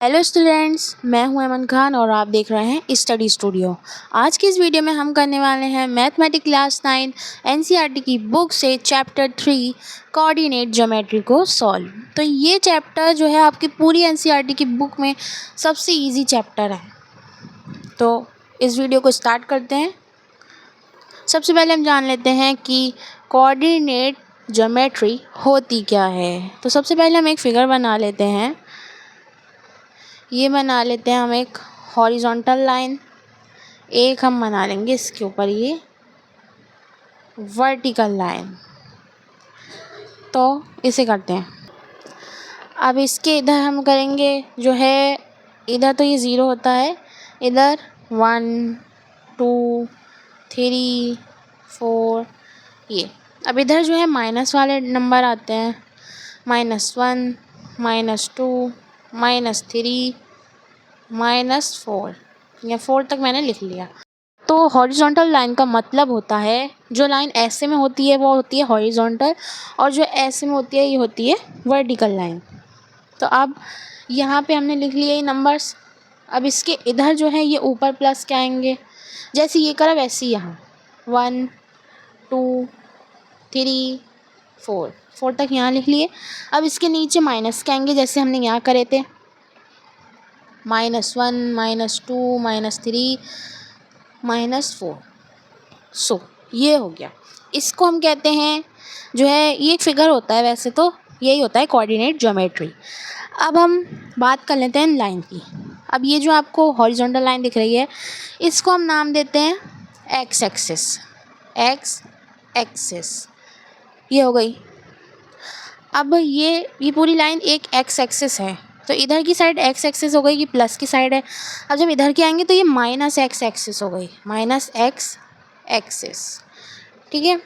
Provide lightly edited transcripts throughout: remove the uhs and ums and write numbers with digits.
Hello students, मैं हूं अमन खान और आप देख रहे हैं स्टडी स्टूडियो। आज की इस वीडियो में हम करने वाले हैं मैथमेटिक्स क्लास 9 एनसीईआरटी की बुक से चैप्टर 3 कोऑर्डिनेट ज्योमेट्री को सॉल्व। तो ये चैप्टर जो है आपकी पूरी एनसीईआरटी की बुक में सबसे इजी चैप्टर है। तो इस वीडियो को स्टार्ट करते हैं। सबसे पहले हम जान लेते हैं कि कोऑर्डिनेट ज्योमेट्री होती क्या है। तो सबसे पहले हम एक फिगर बना लेते हैं। ये बना लेते हैं हम एक हॉरिजॉन्टल लाइन, एक हम बना लेंगे इसके ऊपर ये वर्टिकल लाइन। तो इसे करते हैं। अब इसके इधर हम करेंगे जो है, इधर तो ये ज़ीरो होता है, इधर 1 2 3 4 ये। अब इधर जो है माइनस वाले नंबर आते हैं, -1 -2 -3 -4 या 4 तक मैंने लिख लिया। तो हॉरिजॉन्टल लाइन का मतलब होता है, जो लाइन ऐसे में होती है वो होती है हॉरिजॉन्टल, और जो ऐसे में होती है ये होती है वर्टिकल लाइन। तो अब यहाँ पे हमने लिख लिए ये नंबर्स। अब इसके इधर जो है ये ऊपर प्लस के आएंगे, जैसे ये करा वैसे ही यहाँ 1 2 3 4 तक यहाँ लिख लिए। अब इसके नीचे माइनस के आएंगे, जैसे हमने यहाँ करे थे -1 -2 -3 -4। सो ये हो गया। इसको हम कहते हैं, जो है ये एक फिगर होता है, वैसे तो यही होता है कोऑर्डिनेट ज्योमेट्री। अब हम बात कर लेते हैं लाइन की। अब ये जो आपको हॉरिजॉन्टल लाइन दिख रही है, इसको हम नाम देते हैं एक्स एक्सिस। ये हो गई। अब ये पूरी लाइन एक एक्स एक्सिस है, तो इधर की साइड एक्स एक्सिस हो गई, ये प्लस की साइड है। अब जब इधर की आएंगे तो ये माइनस एक्स एक्सिस हो गई, माइनस एक्स एक्सिस। ठीक है।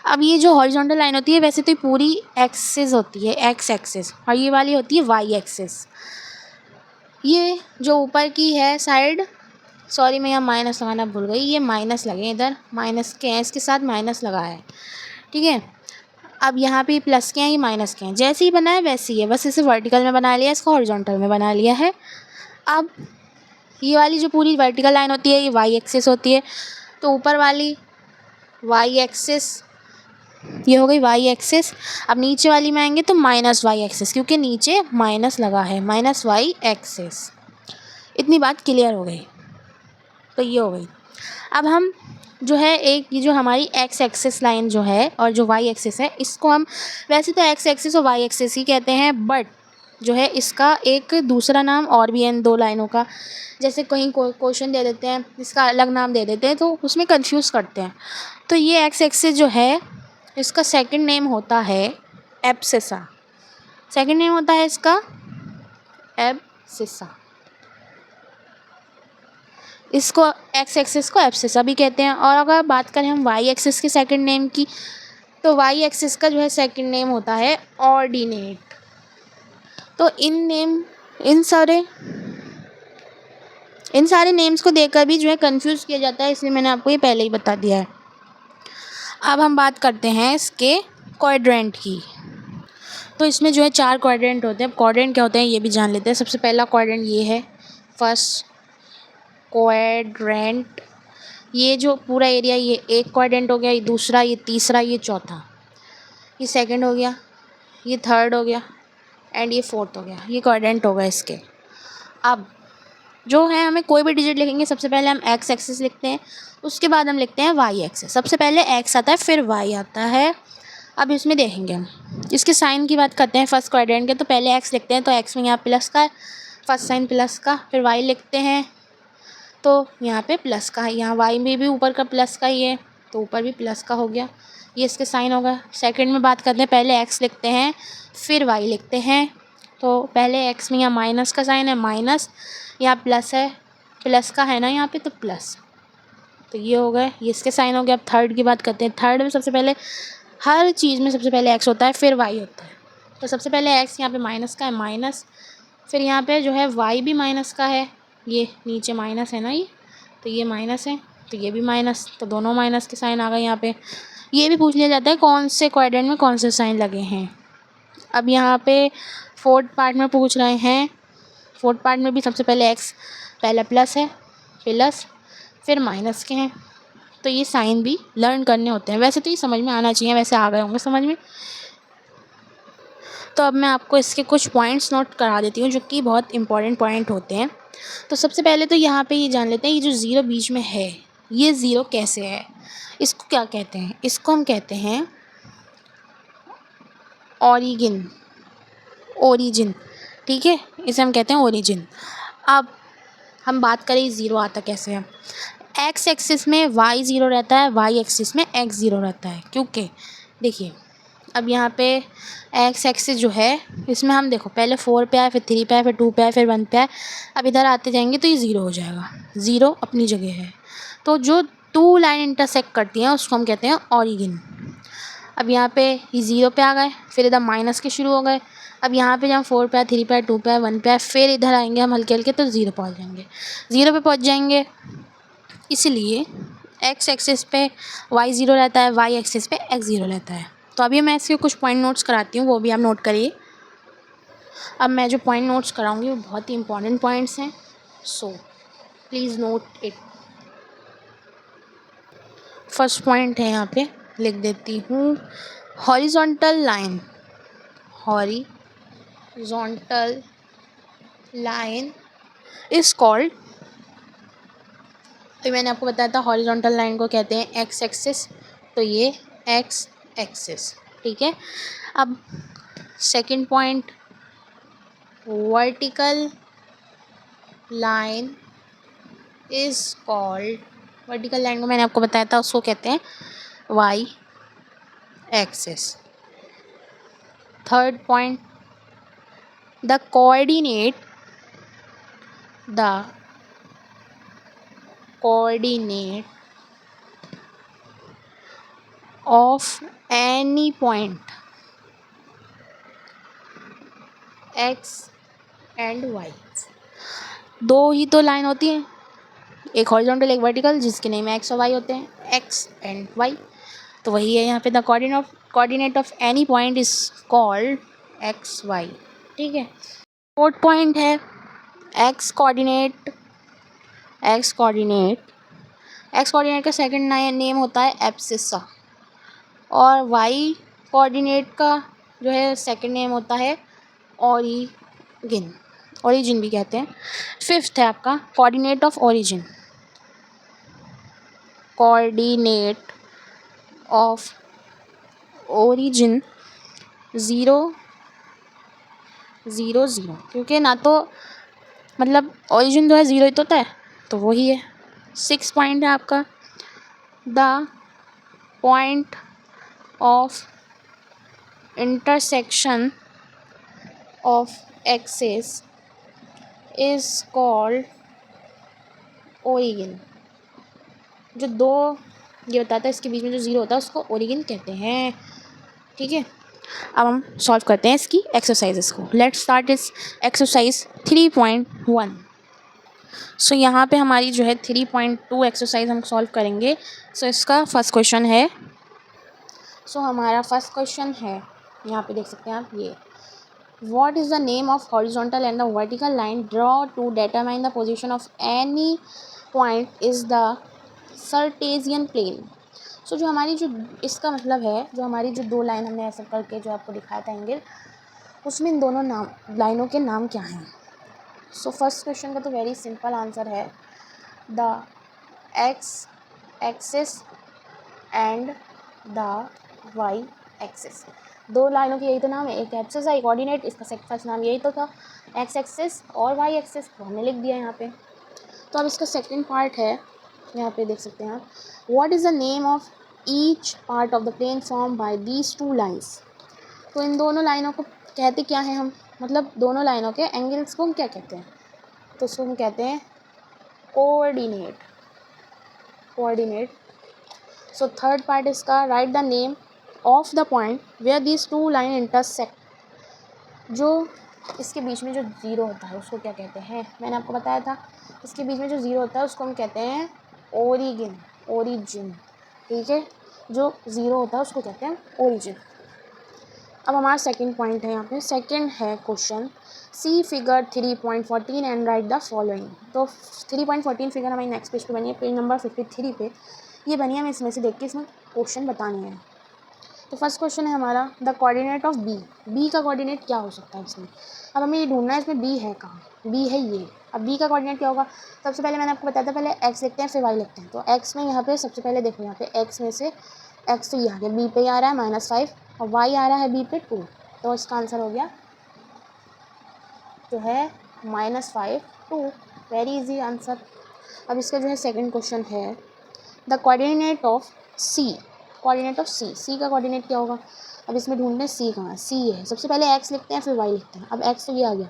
अब ये जो हॉरिजॉन्टल लाइन होती है, वैसे तो ये पूरी एक्सिस होती है, एक्स एक्सिस, और ये वाली होती है वाई एक्सिस। ये जो ऊपर की है साइड, सॉरी मैं यहाँ माइनस लगाना भूल गई, ये माइनस लगे, इधर माइनस के हैं, इसके साथ माइनस लगा है। ठीक है। अब यहाँ पे प्लस के हैं, ये माइनस के हैं, जैसे ही बना है वैसे ही है, बस इसे वर्टिकल में बना लिया, इसको हॉरिजॉन्टल में बना लिया है। अब ये वाली जो पूरी वर्टिकल लाइन होती है ये वाई एक्सिस होती है, तो ऊपर वाली वाई एक्सिस, ये हो गई वाई एक्सिस। अब नीचे वाली में आएंगे तो माइनस वाई एक्सिस, क्योंकि नीचे माइनस लगा है, माइनस वाई एक्सिस। इतनी बात क्लियर हो गई। तो ये हो गई। अब हम जो है एक ये जो हमारी एक्स एक्सिस लाइन जो है और जो वाई एक्सिस है, इसको हम वैसे तो एक्स एक्सिस और वाई एक्सिस ही कहते हैं, बट जो है इसका एक दूसरा नाम और भी है इन दो लाइनों का। जैसे कहीं क्वेश्चन दे देते हैं, इसका अलग नाम दे देते हैं, तो उसमें कंफ्यूज करते हैं। तो ये एक्स एक्सिस जो है, इसका सेकंड नेम होता है एब्सिसा। सेकंड नेम होता है इसका एब्सिसा। इसको एक्स एक्सिस को एब्सिसा भी कहते हैं। और अगर बात करें हम वाई एक्सिस के सेकंड नेम की, तो वाई एक्सिस का जो है सेकंड नेम होता है ऑर्डिनेट। तो इन सारे नेम्स को देखकर भी जो है कंफ्यूज किया जाता है, इसलिए मैंने आपको ये पहले ही बता दिया है। अब हम बात करते हैं इसके क्वाड्रेंट की। तो इसमें जो है 4 क्वाड्रेंट होते हैं। अब क्वाड्रेंट क्या होते हैं ये भी जान लेते हैं। सबसे पहला क्वाड्रेंट ये है, फर्स्ट क्वाड्रेंट। ये जो पूरा एरिया, ये एक क्वाड्रेंट हो गया, ये दूसरा, ये तीसरा, ये चौथा, ये सेकंड हो गया, ये थर्ड हो गया, एंड ये फोर्थ हो गया। ये क्वाड्रेंट होगा इसके। अब जो है हमें कोई भी डिजिट लिखेंगे, सबसे पहले हम एक्स एक्सिस लिखते हैं, उसके बाद हम लिखते हैं वाई एक्सिस। सबसे पहले एक्स आता है, फिर वाई आता है। अब इसमें देखेंगे हम इसके साइन की बात करते हैं फर्स्ट क्वाड्रेंट के। तो पहले एक्स लिखते हैं, तो एक्स में यहाँ प्लस का है, फर्स्ट साइन प्लस का। फिर वाई लिखते हैं, तो यहाँ पे प्लस का है, यहाँ वाई में भी ऊपर का प्लस का ही है, तो ऊपर भी प्लस का हो गया। ये इसके साइन होगा। सेकंड में बात करते हैं, पहले एक्स लिखते हैं, फिर वाई लिखते हैं। तो पहले एक्स में यहाँ माइनस का साइन है, माइनस, यहाँ प्लस है, प्लस का है ना यहाँ पे, तो प्लस। तो ये हो गए, ये इसके साइन हो गया। अब थर्ड की बात करते हैं। थर्ड में सबसे पहले, हर चीज़ में सबसे पहले एक्स होता है, फिर वाई होता है। तो सबसे पहले एक्स यहाँ पे माइनस का है, माइनस, फिर यहाँ पे जो है वाई भी माइनस का है, ये नीचे माइनस है ना, ये तो ये माइनस है, तो ये भी माइनस, तो दोनों माइनस के साइन आ गए यहाँ पे। ये भी पूछ लिया जाता है कौन से क्वाड्रेंट में कौन से साइन लगे हैं। अब यहाँ पे फोर्थ पार्ट में पूछ रहे हैं, फोर्थ पार्ट में भी सबसे पहले एक्स पहला प्लस है, प्लस फिर माइनस के हैं, तो ये साइन भी लर्न करने होते हैं। वैसे तो ये समझ में आना चाहिए, वैसे आ गए होंगे समझ में। तो अब मैं आपको इसके कुछ पॉइंट्स नोट करा देती हूँ जो कि बहुत इंपॉर्टेंट पॉइंट होते हैं। तो सबसे पहले तो यहाँ पे ये जान लेते हैं, ये जो ज़ीरो बीच में है, ये ज़ीरो कैसे है, इसको क्या कहते हैं? इसको हम कहते हैं ओरिजिन, ओरिजिन, ठीक है, इसे हम कहते हैं ओरिजिन। अब हम बात करें ज़ीरो आता कैसे है। एक्स एक्सिस में वाई ज़ीरो रहता है, वाई एक्सिस में एक्स ज़ीरो रहता है, क्योंकि देखिए अब यहाँ पे एक्स एक्सिस जो है इसमें हम देखो पहले 4 पे आए, फिर 3 पे आए, फिर 2 पे आए, फिर 1 पे आए। अब इधर आते जाएंगे तो ये ज़ीरो हो जाएगा, ज़ीरो अपनी जगह है। तो जो 2 लाइन इंटरसेक्ट करती हैं उसको हम कहते हैं ओरिजिन। अब यहाँ पे ये ज़ीरो पे आ गए, फिर इधर माइनस के शुरू हो गए। अब यहाँ पे जब हम 4 पे आए, 3 पे आए, 2 पे आए, 1 पे आए, फिर इधर आएंगे हम हल्के हल्के तो ज़ीरो पहुँच जाएंगे, ज़ीरो पे पहुँच जाएंगे। इसलिए एक्स एक्सिस पे वाई ज़ीरो रहता है, वाई एक्सिस पे एक्स ज़ीरो रहता है। तो अभी मैं इसके कुछ पॉइंट नोट्स कराती हूँ, वो भी आप नोट करिए। अब मैं जो पॉइंट नोट्स कराऊंगी वो बहुत ही इंपॉर्टेंट पॉइंट्स हैं, so please note it. First point है, यहाँ पे लिख देती हूँ, horizontal line, horizontal line is called, तो मैंने आपको बताया था हॉरिजॉन्टल लाइन को कहते हैं एक्स एक्सिस, तो ये एक्स एक्सिस, ठीक है। अब second point, vertical line is called, vertical line को मैंने आपको बताया था उसको कहते हैं Y axis. Third point, the coordinate of any point X and Y, दो ही तो लाइन होती हैं, एक हॉरिजॉन्टल एक वर्टिकल, जिसके नेम एक्स और वाई होते हैं, एक्स एंड वाई। तो वही है यहाँ पे, the coordinate of any point is called x y, ठीक है। फोर्थ पॉइंट है एक्स कोऑर्डिनेट का सेकंड नेम होता है एब्सिसा, और वाई कोऑर्डिनेट का जो है सेकंड नेम होता है ओरिजिन भी कहते हैं। फिफ्थ है आपका coordinate of origin, coordinate of origin 0 0 0, क्योंकि ना तो मतलब ओरिजिन जो है ज़ीरो ही तो होता है, तो वही है। 6 पॉइंट है आपका, the point of intersection of axis is called origin. जो दो ये बताता है इसके बीच में जो ज़ीरो होता है उसको ओरिजिन कहते हैं, ठीक है। अब हम सॉल्व करते हैं इसकी एक्सरसाइजेस को। लेट्स स्टार्ट इस एक्सरसाइज 3.1। सो यहाँ पे हमारी जो है 3.2 एक्सरसाइज हम सॉल्व करेंगे। सो इसका फर्स्ट क्वेश्चन है, हमारा फर्स्ट क्वेश्चन है, यहाँ पे देख सकते हैं आप, ये What is the name of horizontal and the vertical line drawn to determine the position of any point is the Cartesian plane? So जो हमारी जो इसका मतलब है, जो हमारी जो दो लाइन हमने ऐसा करके जो आपको दिखाया था एंगल, उसमें इन दोनों लाइनों के नाम क्या हैं? सो फर्स्ट क्वेश्चन का तो वेरी सिंपल आंसर है, the x axis and the y axis. दो लाइनों के यही तो नाम है, एक एक्सिस है एक कोऑर्डिनेट, इसका फर्स्ट नाम यही तो था, एक्स एक्सिस और वाई एक्सिस, तो हमने लिख दिया यहाँ पे। तो अब इसका सेकंड पार्ट है, यहाँ पे देख सकते हैं आप, what is the name of each part of the plane form by these two lines. तो इन दोनों लाइनों को कहते क्या हैं हम, मतलब दोनों लाइनों के एंगल्स को हम क्या कहते हैं, तो उसको हम कहते हैं कोऑर्डिनेट। सो थर्ड पार्ट इसका, write the name of the point where these two line intersect. जो इसके बीच में जो ज़ीरो होता है उसको क्या कहते हैं, मैंने आपको बताया था, इसके बीच में जो ज़ीरो होता है उसको हम कहते हैं ओरिजिन, ठीक है। जो ज़ीरो होता है उसको कहते हैं ओरिजिन। अब हमारा सेकंड पॉइंट है, यहाँ पे सेकंड है question, see figure 3.14 and write the following. तो 3.14 फिगर हमारी नेक्स्ट पेज पे बनी है, पेज नंबर 53 पे ये बनी है। हमें इसमें से देख के इसमें क्वेश्चन बताने हैं। तो फर्स्ट क्वेश्चन है हमारा, the coordinate of B. B का कोऑर्डिनेट क्या हो सकता है इसमें। अब हमें ये ढूंढना है इसमें बी है कहाँ, बी है ये। अब बी का कोऑर्डिनेट क्या होगा, सबसे पहले मैंने आपको बताया था, पहले एक्स लिखते हैं फिर वाई लिखते हैं। तो एक्स में यहाँ पे सबसे पहले देखो, यहाँ पे एक्स में से एक्स तो ये आ गया, बी पे आ रहा है -5 और वाई आ रहा है बी पे 2। तो इसका आंसर हो गया जो है -5 2। Very easy answer. अब इसका जो है सेकंड क्वेश्चन है, the coordinate of C. Coordinate of C, C का कोऑर्डिनेट क्या होगा। अब इसमें ढूंढना है सी कहाँ है, सी है। सबसे पहले एक्स लिखते हैं फिर वाई लिखते हैं। अब एक्स तो ये आ गया,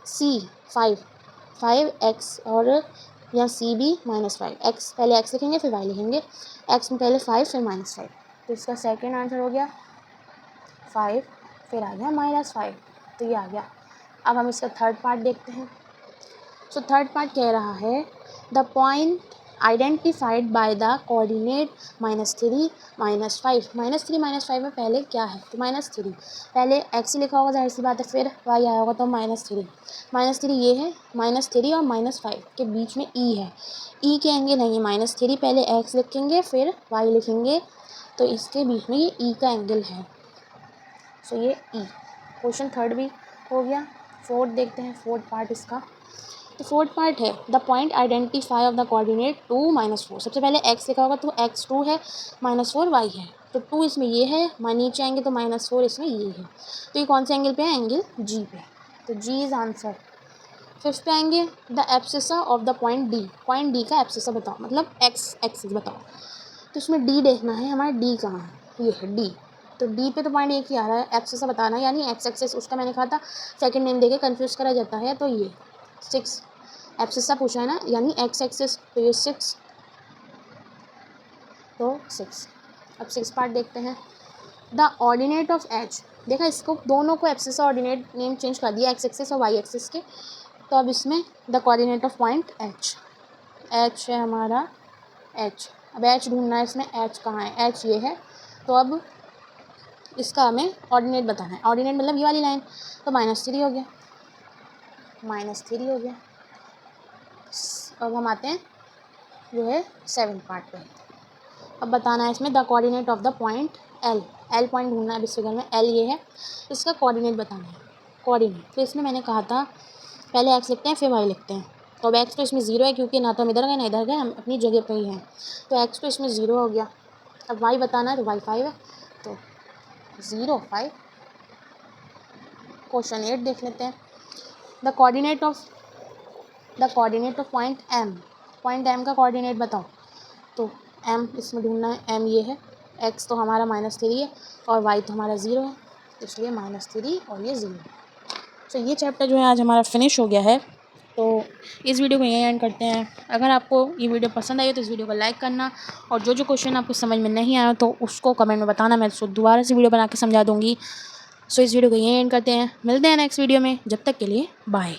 सी 5 एक्स और यहाँ सी भी -5। एक्स पहले एक्स लिखेंगे फिर वाई लिखेंगे, एक्स में पहले 5 फिर -5। तो इसका सेकेंड आंसर हो गया 5 फिर आ गया -5। तो ये आ गया। अब हम इसका थर्ड पार्ट देखते हैं। सो थर्ड पार्ट कह रहा है, the point identified by the coordinate -3 -5। -3 -5 में पहले क्या है, तो -3। पहले एक्स ही लिखा होगा जाहिर सी बात है, फिर वाई आया होगा तो -3 ये है, -3 और -5 के बीच में ई है। ई के एंगल नहीं है -3, पहले एक्स लिखेंगे फिर वाई लिखेंगे, तो इसके बीच में ये ई का एंगल है। सो ये ई। क्वेश्चन थर्ड भी हो गया। फोर्थ देखते हैं, फोर्थ पार्ट इसका। तो फोर्थ पार्ट है, the point identify of the coordinate 2 -4। सबसे पहले एक्स लिखा होगा तो एक्स 2 है, -4 वाई है। तो 2 इसमें ये है, नीचे आएंगे तो -4 इसमें ये है। तो ये कौन से एंगल पे है, एंगल जी पे। तो जी इज आंसर। फिफ्थ पे आएंगे, the abscissa of the point D. Point D का एब्सिसा बताओ, मतलब एक्स एक्सिस बताओ। तो इसमें डी देखना है हमारा, डी कहाँ है, ये है डी। तो डी पे तो पॉइंट एक ही आ रहा है, एब्सिसा बताना है, यानी एक्स एक्सिस। उसका मैंने कहा था सेकंड नेम देके कंफ्यूज करा जाता है। तो ये 6 एब्सिसा पूछा है ना, यानी एक्स एक्सिस, तो ये 6, तो 6। अब 6 पार्ट देखते हैं, द ऑर्डिनेट ऑफ एच। देखा, इसको दोनों को एब्सिसा ऑर्डिनेट नेम चेंज कर दिया, एक्स एक्सिस और वाई एक्सिस के। तो अब इसमें the coordinate of point H, H है हमारा एच। अब एच ढूंढना है इसमें, एच कहाँ है, एच ये है। तो अब इसका हमें ऑर्डिनेट बताना है, ऑर्डिनेट मतलब ये वाली लाइन। तो -3 हो गया, -3 हो गया। अब हम आते हैं जो है 7 पार्ट पे। अब बताना है इसमें the coordinate of the point L. L point ढूंढना है इस फिगर में, एल ये है, इसका कोऑर्डिनेट बताना है, कोऑर्डिनेट। तो इसमें मैंने कहा था पहले एक्स लिखते हैं फिर वाई लिखते हैं। तो अब एक्स तो इसमें 0 है, क्योंकि ना तो हम इधर गए ना इधर गए, हम अपनी जगह पे ही हैं। तो एक्स तो इसमें 0 हो गया। अब वाई बताना है, तो वाई 5 है, तो 0 5। क्वेश्चन 8 देख लेते हैं, the coordinate of point M. Point M का कोऑर्डिनेट बताओ। तो एम इसमें ढूंढना है, एम ये है, एक्स तो हमारा -3 है और वाई तो हमारा 0 है, इसलिए -3 और ये 0। तो ये चैप्टर जो है आज हमारा फिनिश हो गया है। तो इस वीडियो को यहीं एंड करते हैं। अगर आपको ये वीडियो पसंद आई हो तो इस वीडियो को लाइक करना, और जो क्वेश्चन आपको समझ में नहीं आया तो उसको कमेंट में बताना, मैं उसको दोबारा से वीडियो बना के समझा दूँगी। सो इस वीडियो को यहीं एंड करते हैं, मिलते हैं नेक्स्ट वीडियो में, जब तक के लिए बाय।